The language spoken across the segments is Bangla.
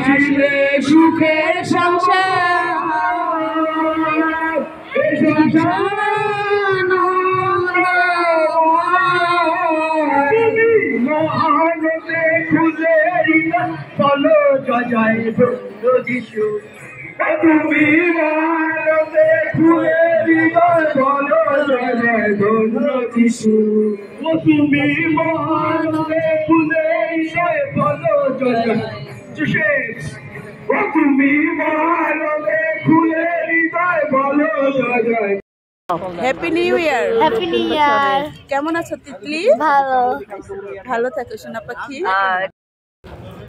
হাসিলে সুখের সংসার খুঁজে বলো জয় যিশু তুমি মানবে খুলে হৃদয় বলো জয় যিশু তুমি মানবে খুলে হৃদয় বলো জয় যিশু তুমি মানবে খুলে হৃদয় বলো জয়। Happy new year. Happy new year. কেমন আছো তিতলি? ভালো। ভালো থাকো সোনা পাখি।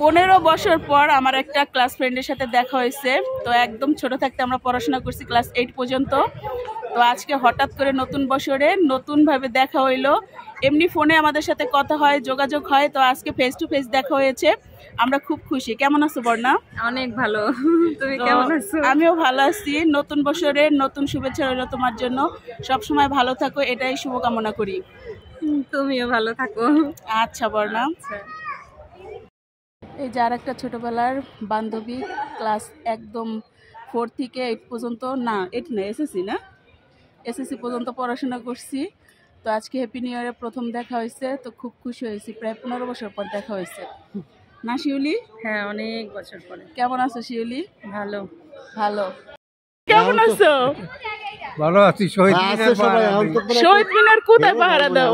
15 বছর পর আমার একটা ক্লাস ফ্রেন্ডের সাথে দেখা হয়েছে। তো একদম ছোট থাকতে আমরা পড়াশোনা করছি ক্লাস 8 পর্যন্ত। তো আজকে হঠাৎ করে নতুন বছরে নতুনভাবে দেখা হইলো। এমনি ফোনে আমাদের সাথে কথা হয়, যোগাযোগ হয়। তো আজকে ফেস টু ফেস দেখা হয়েছে, আমরা খুব খুশি। কেমন আছো বর্ণা? অনেক ভালো। তুমি কেমন আছো? আমিও ভালো আছি। নতুন বছরের নতুন শুভেচ্ছা রইল তোমার জন্য। সব সময় ভালো থাকো, এটাই শুভকামনা করি। তুমিও ভালো থাকো। আচ্ছা বর্ণা। এই যে আর একটা ছোটবেলার বান্ধবী, ক্লাস একদম 4 থেকে 8 পর্যন্ত, না 8 না এসএসসি, না এসএসসি পর্যন্ত পড়াশোনা করছি। তো আজকে হ্যাপি নিউ ইয়ারে প্রথম দেখা হয়েছে, তো খুব খুশি হয়েছি। প্রায় 15 বছর পর দেখা হয়েছে, না শিউলি? হ্যাঁ, অনেক বছর পরে। কেমন আছো শিউলি? ভালো। ভালো। কেমন আছো? ভালো আছি। শহীদ মিনার কোথায় পাহারা দাও?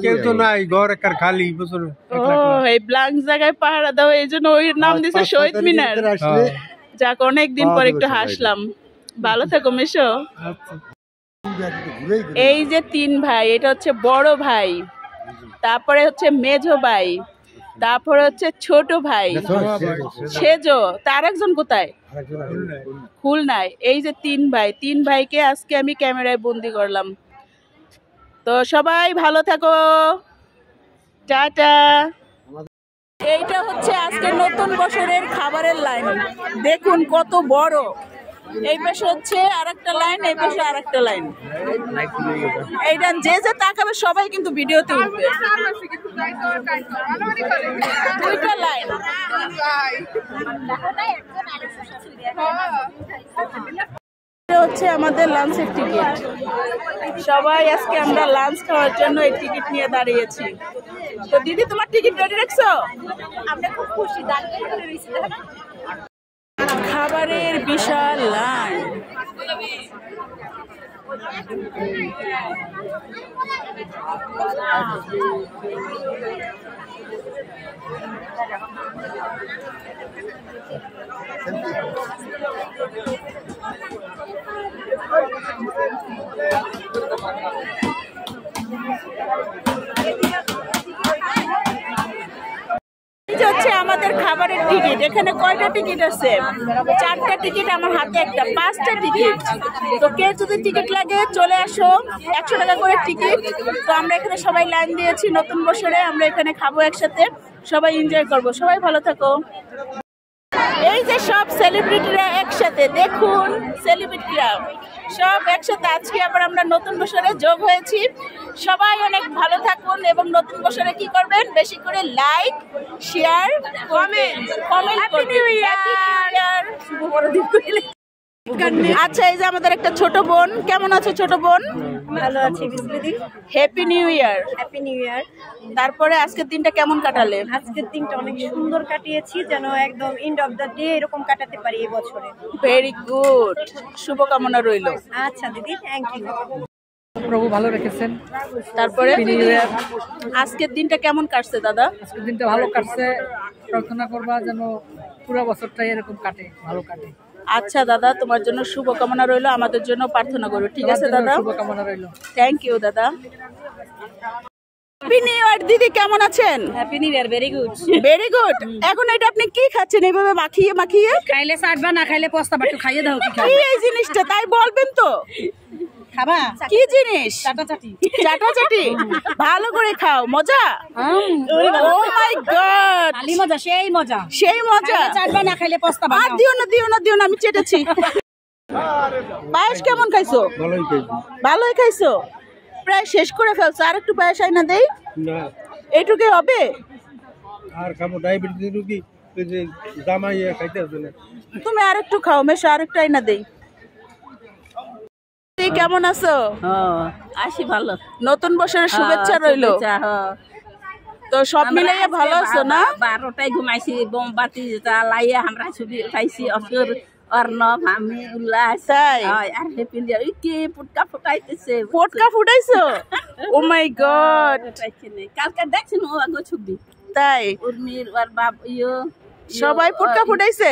কেউ তো নাই, ঘর একার খালি। এই ব্ল্যাঙ্ক জায়গায় পাহারা দাও, এই জন্য ওই নাম দিছে শহীদ মিনার। যাক, অনেকদিন পর একটু হাসলাম। ভালো থাকো মেশো। এই যে 3 ভাই, এটা হচ্ছে বড় ভাই, তারপরে হচ্ছে মেজো ভাই, তারপরে হচ্ছে ছোট ভাই সেজো, তার একজন কোথায়? খুলনায়। এই যে 3 ভাই, 3 ভাইকে আজকে আমি ক্যামেরায় বন্দি করলাম। তো সবাই ভালো থাকো, টাটা। এইটা হচ্ছে আজকে নতুন বছরের খাবারের লাইন, দেখুন কত বড়। এই পাশে হচ্ছে আরেকটা লাইন, এই পাশে আরেকটা লাইন। এইটা যে যে তাকাবে সবাই কিন্তু ভিডিওতে উঠবে। 2টা লাইন। হচ্ছে আমাদের লাঞ্চের টিকিট। সবাই আজকে আমরা লাঞ্চ খাওয়ার জন্য এই টিকিট নিয়ে দাঁড়িয়েছি। তো দিদি, তোমার টিকিট রেডি রাখছো? আমরা খুব খুশি। খাবারের বিশাল লাইন। হচ্ছে আমাদের খাবারের টিকিট। এখানে কয়টা টিকিট আছে? 4টা টিকিট, আমার হাতে একটা, 5টা টিকিট। তো কে যদি টিকিট লাগে চলে আসো, 100 টাকা করে টিকিট। তো আমরা এখানে সবাই লাইন দিয়েছি নতুন বছরে, আমরা এখানে খাবো একসাথে, সবাই এনজয় করব। সবাই ভালো থাকো। এই যে সব সেলিব্রিটিরা একসাথে, দেখুন সেলিব্রিটিরা সব একসাথে। আজকে আবার আমরা নতুন বছরে যোগ হয়েছি। সবাই অনেক ভালো থাকুন এবং নতুন বছরে কি করবেন? বেশি করে লাইক, শেয়ার, কমেন্ট করবেন। শুভ বড়দিন। আচ্ছা, এই যে আমাদের একটা ছোট বোন, কেমন আছো ছোট বোন? ভালো আছি বিসমিদি। Happy new year. Happy new year. তারপরে আজকের দিনটা কেমন কাটালে? আজকের দিনটা অনেক সুন্দর কাটিয়েছি, যেন একদম এন্ড অফ দ্য ডে এরকম কাটাতে পারি এই বছরে। ভেরি গুড, শুভকামনা রইল। আচ্ছা দিদি, থ্যাংক ইউ। প্রভু ভালো রেখেছেন। তারপরে আজকের দিনটা কেমন কাটছে দাদা? আজকের দিনটা ভালো কাটছে। প্রার্থনা করবা যেন পুরো বছরটা এরকম কাটে, ভালো কাটে। আচ্ছা দাদা, তোমার জন্য শুভকামনা রইল, আমাদের জন্য প্রার্থনা করো। ঠিক আছে দাদা, শুভকামনা রইল। থ্যাংক ইউ দাদা। হ্যাপি নিউ ইয়ার দিদি, কেমন আছেন? হ্যাপি নিউ ইয়ার। Very good. Very good. এখন এটা আপনি কি খাচ্ছেন এইভাবে মাখিয়ে মাখিয়ে? খাইলে ছাড়বা, না খাইলে পস্তাবা। একটু খাইয়ে দাও। কি এই জিনিসটা, তাই বলবেন তো? খাবা? কি জিনিস? চাটাচাটি। চাটাচাটি? ভালো করে খাও, মজা। ও মাই গড, খালি মজা, সেই মজা, সেই মজা। ছাড়বা, না খাইলে পস্তাবা। আর দিও না, দিও না, দিও না, আমি চেটেছি। পায়েস কেমন খাইছো? ভালোই খাইছো। প্রায় শেষ করে ফেলছো, আর একটু পায়েস আইনা দেই? এইটুকুই হবে? আর খাবো, ডায়াবেটিস রোগী। ওই যে জামাই খাইতে আসবে না। তুমি আরেকটু খাও, মেশো আরেকটু আইনা দেই। কেমন আছো? আসি ভালো। নতুন বছরের শুভেচ্ছা রইলো। তো সব মিলাইয়া ভালো আছো না? 12টায় ঘুমাইছি, বোমবাতি জ্বালাইয়া আমরা ছবি উঠাইছি। অসুর অর্ণব আমি উল্লাস। তাই? আর হ্যাপি নিউ ইয়ার। কি পুটকা ফুটাইতেছে। পটকা ফুটাইছো? ও মাই গড। কালকে দেখছেন ও আগো ছবি। তাই? উর্মির আর বাপ সবাই পটকা ফুটাইছে?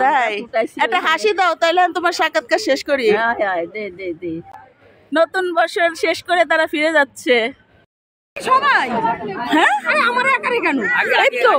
তাই? একটা হাসি দাও, তাইলে আমি তোমার সাক্ষাৎকার শেষ করি। দে। নতুন বছর শেষ করে তারা ফিরে যাচ্ছে সবাই। হ্যাঁ, আমার একারই কেন? এই তো